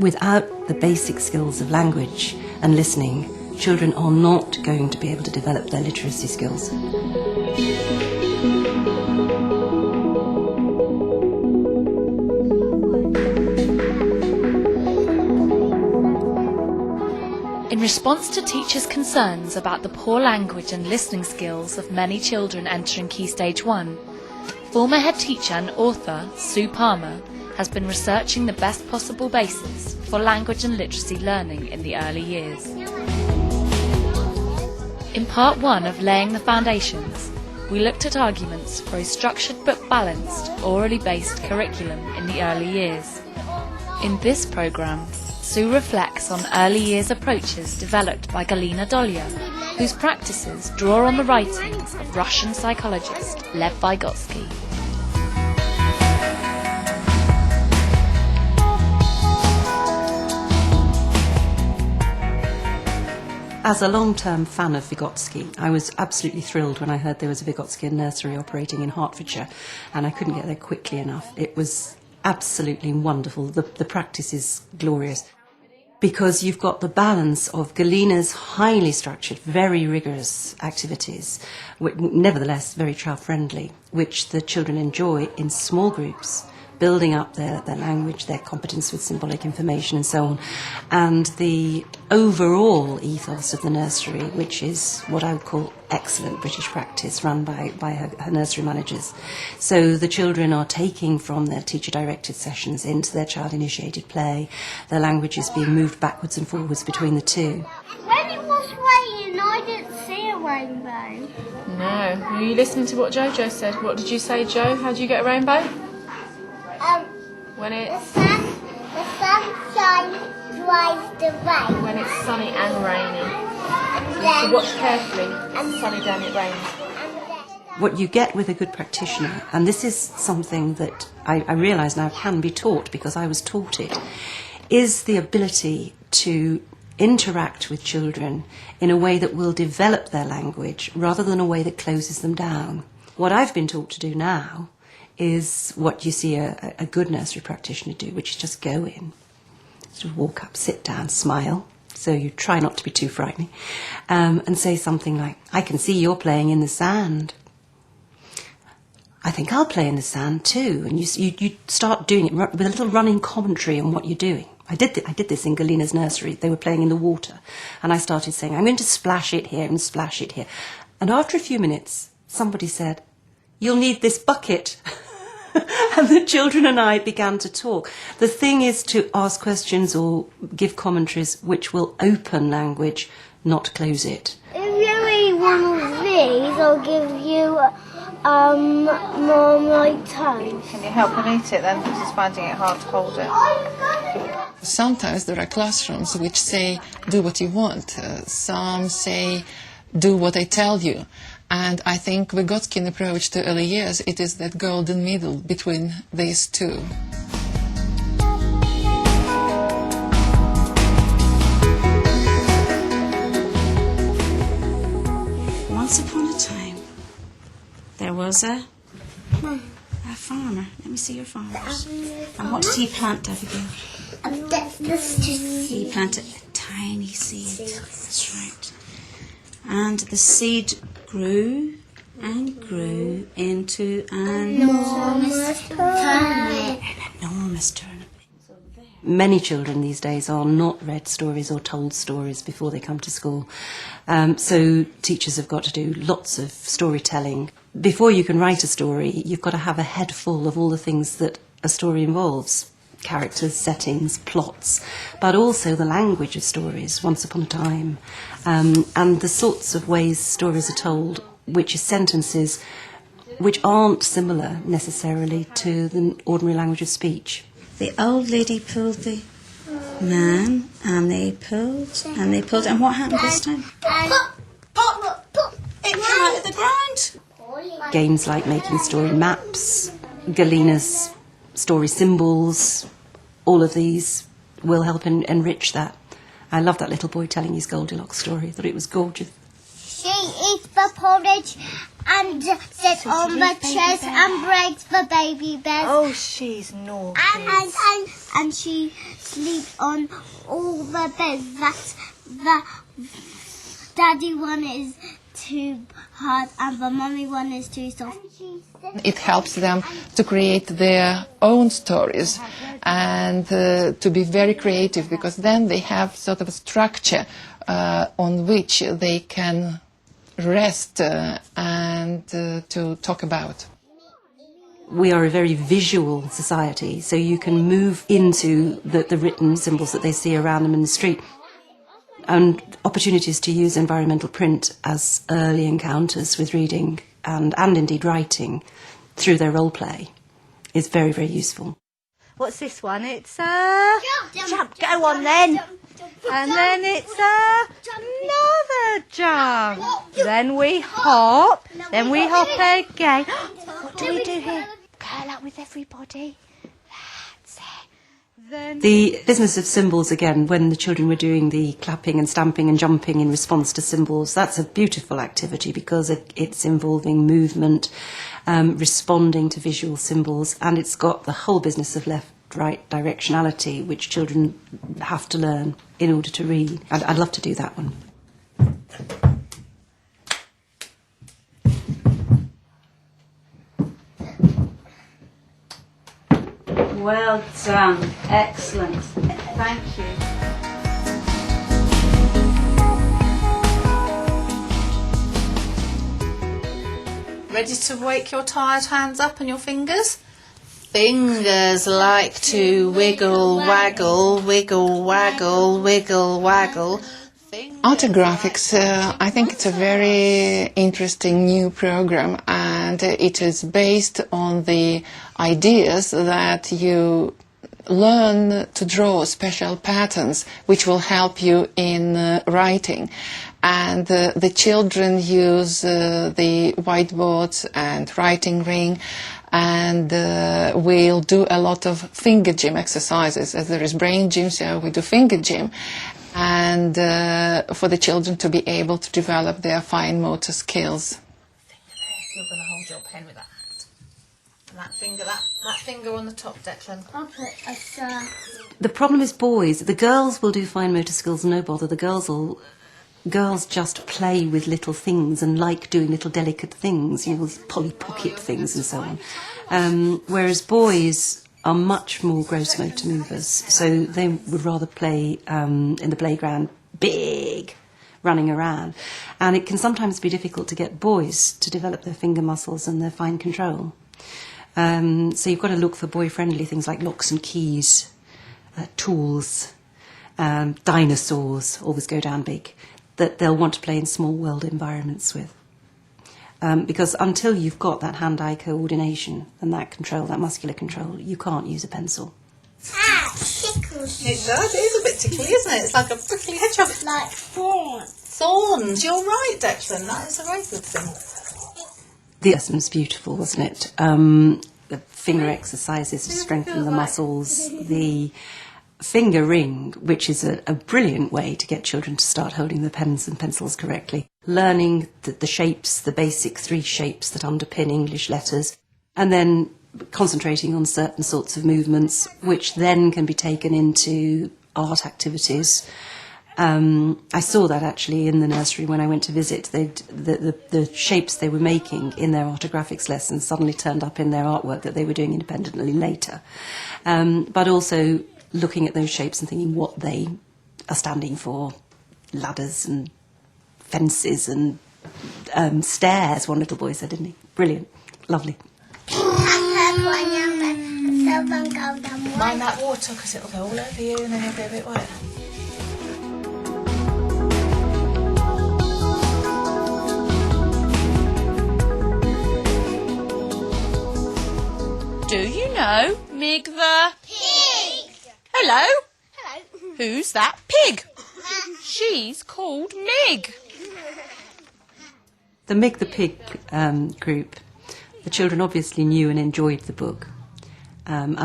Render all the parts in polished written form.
Without the basic skills of language and listening, children are not going to be able to develop their literacy skills. In response to teachers' concerns about the poor language and listening skills of many children entering Key Stage 1, former head teacher and author Sue Palmer has been researching the best possible basis for language and literacy learning in the early years. In part 1 of Laying the Foundations, we looked at arguments for a structured but balanced, orally based curriculum in the early years. In this programme, Sue reflects on early years approaches developed by Galina Dolya, whose practices draw on the writings of Russian psychologist Lev Vygotsky. As a long-term fan of Vygotsky, I was absolutely thrilled when I heard there was a Vygotskian nursery operating in Hertfordshire, and I couldn't get there quickly enough. It was absolutely wonderful. The practice is glorious, because you've got the balance of Galina's highly structured, very rigorous activities, nevertheless very child-friendly, which the children enjoy in small groups, building up their language, their competence with symbolic information and so on, and the overall ethos of the nursery, which is what I would call excellent British practice, run by her nursery managers. So the children are taking from their teacher-directed sessions into their child-initiated play. Their language is being moved backwards and forwards between the two. When it was raining, I didn't see a rainbow. No. Were you listening to what Jojo said? What did you say, Jo? How do you get a rainbow? When the sunshine dries the rain. When it's sunny and rainy. So watch carefully. It's sunny, then it rains. What you get with a good practitioner, and this is something that I realise now can be taught because I was taught it, is the ability to interact with children in a way that will develop their language rather than a way that closes them down. What I've been taught to do now is what you see a good nursery practitioner do, which is just go in, sort of walk up, sit down, smile, so you try not to be too frightening, and say something like, I can see you're playing in the sand. I think I'll play in the sand too. And you start doing it with a little running commentary on what you're doing. I did this in Galina's nursery. They were playing in the water, and I started saying, I'm going to splash it here and splash it here. And after a few minutes, somebody said, you'll need this bucket. And the children and I began to talk. The thing is to ask questions or give commentaries which will open language, not close it. If you eat one of these, I'll give you Marmite toast. Can you help him eat it then? Because he's finding it hard to hold it. Sometimes there are classrooms which say, do what you want. Some say, do what I tell you. And I think Vygotskian approach to early years, it is that golden middle between these two. Once upon a time, there was a farmer. Let me see your farmers. And what did he plant, Abigail? He planted a tiny seed. That's right. And the seed grew and grew into an enormous turnip. Many children these days are not read stories or told stories before they come to school. So teachers have got to do lots of storytelling. Before you can write a story, you've got to have a head full of all the things that a story involves. Characters, settings, plots, but also the language of stories, once upon a time, and the sorts of ways stories are told, which is sentences which aren't similar necessarily to the ordinary language of speech. The old lady pulled the man, and they pulled, and what happened this time? It came out of the ground. Games like making story maps, Galina's story symbols, all of these will help enrich that. I love that little boy telling his Goldilocks story. I thought it was gorgeous. She eats the porridge and sits on the chairs and breaks the baby bed. Oh, she's naughty. And she sleeps on all the beds. That's the daddy one is too hard and the mummy one is too soft. It helps them to create their own stories and to be very creative, because then they have sort of a structure on which they can rest and to talk about. We are a very visual society, so you can move into the written symbols that they see around them in the street. And opportunities to use environmental print as early encounters with reading and indeed writing through their role play is very, very useful. What's this one? It's jump. Go on then. And then it's another jump. Then we hop. Then we hop again. What do we do here? Curl up with everybody. That's it. Then The business of symbols, again, when the children were doing the clapping and stamping and jumping in response to symbols, that's a beautiful activity because it's involving movement, responding to visual symbols, and it's got the whole business of left-right directionality, which children have to learn in order to read. I'd love to do that one. Well done. Excellent. Thank you. Ready to wake your tired hands up and your fingers? Fingers like to wiggle, waggle, wiggle, waggle, wiggle, waggle. Artographics, I think it's a very interesting new program, and it is based on the ideas that you learn to draw special patterns which will help you in writing. And the children use the whiteboards and writing ring, and we'll do a lot of finger gym exercises. As there is brain gym, so we do finger gym. And for the children to be able to develop their fine motor skills. You're going to hold your pen with that hand. And that finger on the top, Declan. I'll put a star. The problem is boys. The girls will do fine motor skills, no bother. The girls just play with little things and like doing little delicate things, Polly Pocket things and so on. Whereas boys are much more gross motor movers, so they would rather play in the playground big, running around. And it can sometimes be difficult to get boys to develop their finger muscles and their fine control. So you've got to look for boy-friendly things like locks and keys, tools, dinosaurs, always go down big, that they'll want to play in small world environments with. Because until you've got that hand-eye coordination and that control, that muscular control, you can't use a pencil. Tickles. It does. It is a bit tickly, isn't it? It's like a prickly hedgehog. Like thorns. Thorns. You're right, Declan. That is a very good thing. The lesson was beautiful, wasn't it? The finger exercises to strengthen the muscles, the finger ring, which is a brilliant way to get children to start holding the pens and pencils correctly. Learning the shapes, the basic 3 shapes that underpin English letters, and then concentrating on certain sorts of movements, which then can be taken into art activities. I saw that actually in the nursery when I went to visit. The shapes they were making in their artographics lessons suddenly turned up in their artwork that they were doing independently later. But also looking at those shapes and thinking what they are standing for. Ladders and fences and stairs, one little boy said, didn't he? Brilliant. Lovely. Mind that water because it'll go all over you and then you'll be a bit wet. Do you know Mig the Pig. Hello? Hello. Who's that pig? She's called Mig. The Mig the Pig group, the children obviously knew and enjoyed the book. And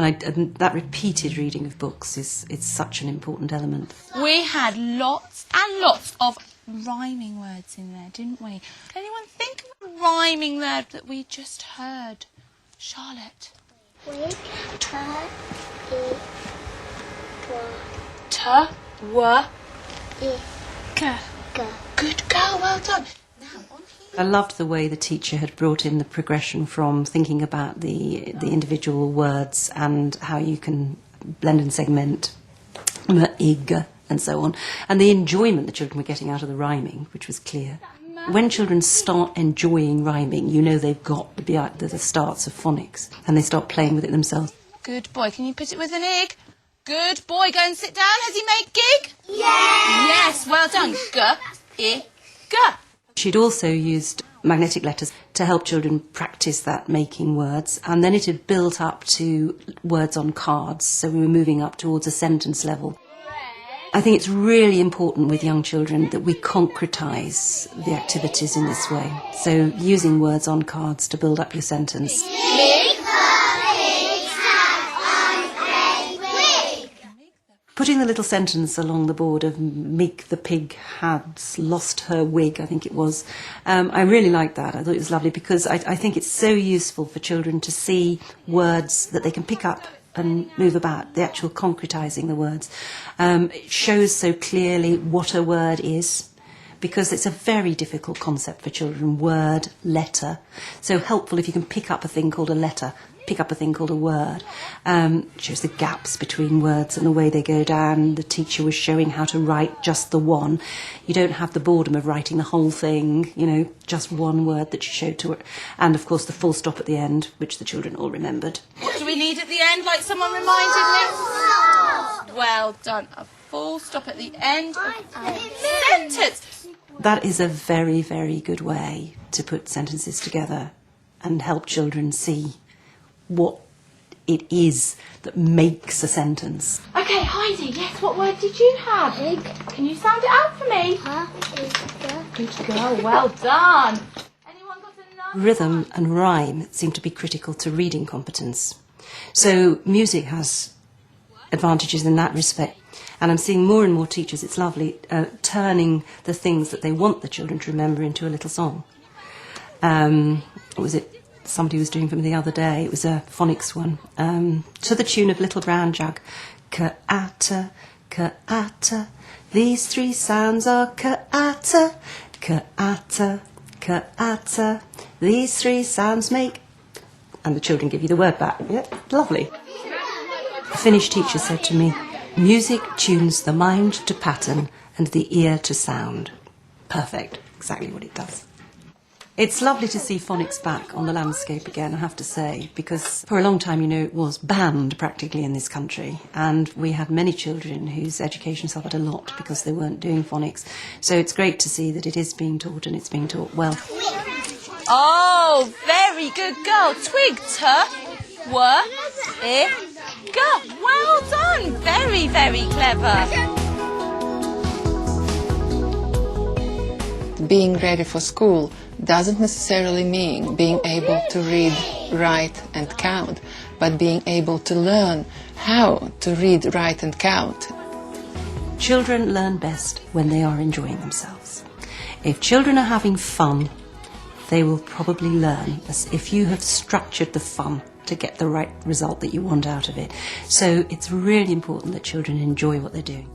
that repeated reading of books is such an important element. We had lots and lots of rhyming words in there, didn't we? Anyone think of a rhyming word that we just heard? Charlotte. Wig, tur, Good girl, well done. I loved the way the teacher had brought in the progression from thinking about the individual words and how you can blend and segment ig and so on, and the enjoyment the children were getting out of the rhyming, which was clear. When children start enjoying rhyming, you know they've got the starts of phonics, and they start playing with it themselves. Good boy, can you put it with an ig? Good boy, go and sit down. Has he made gig? Yes, well done. G, G. She'd also used magnetic letters to help children practice that making words, and then it had built up to words on cards, so we were moving up towards a sentence level. I think it's really important with young children that we concretise the activities in this way, so using words on cards to build up your sentence. Putting the little sentence along the board of Mig the pig had lost her wig, I think it was. I really liked that. I thought it was lovely because I think it's so useful for children to see words that they can pick up and move about, the actual concretising the words. It shows so clearly what a word is, because it's a very difficult concept for children, word, letter. So helpful if you can pick up a thing called a letter, pick up a thing called a word. Shows the gaps between words and the way they go down. The teacher was showing how to write just the one. You don't have the boredom of writing the whole thing, you know, just one word that she showed to her. And of course the full stop at the end, which the children all remembered. What do we need at the end, like someone reminded me? Well done. A full stop at the end of our sentence. That is a very, very good way to put sentences together and help children see what it is that makes a sentence. Okay, Heidi, yes, what word did you have? Ig. Can you sound it out for me? Good girl, well done. Anyone got another? Rhythm and rhyme seem to be critical to reading competence. So music has advantages in that respect. And I'm seeing more and more teachers, it's lovely, turning the things that they want the children to remember into a little song. What was it? Somebody was doing for me the other day. It was a phonics one, to the tune of Little Brown Jug. Ka-atta, ka-atta, these three sounds are ka-atta, ka-atta, ka-atta, these three sounds make... And the children give you the word back. Yeah, lovely. The Finnish teacher said to me, music tunes the mind to pattern and the ear to sound. Perfect, exactly what it does. It's lovely to see phonics back on the landscape again, I have to say, because for a long time, you know, it was banned practically in this country, and we had many children whose education suffered a lot because they weren't doing phonics. So it's great to see that it is being taught, and it's being taught well. Oh, very good girl. Twig, t, w, I, g. Well done. Very, very clever. Being ready for school doesn't necessarily mean being able to read, write and count, but being able to learn how to read, write and count. Children learn best when they are enjoying themselves. If children are having fun, they will probably learn, as if you have structured the fun to get the right result that you want out of it. So it's really important that children enjoy what they're doing.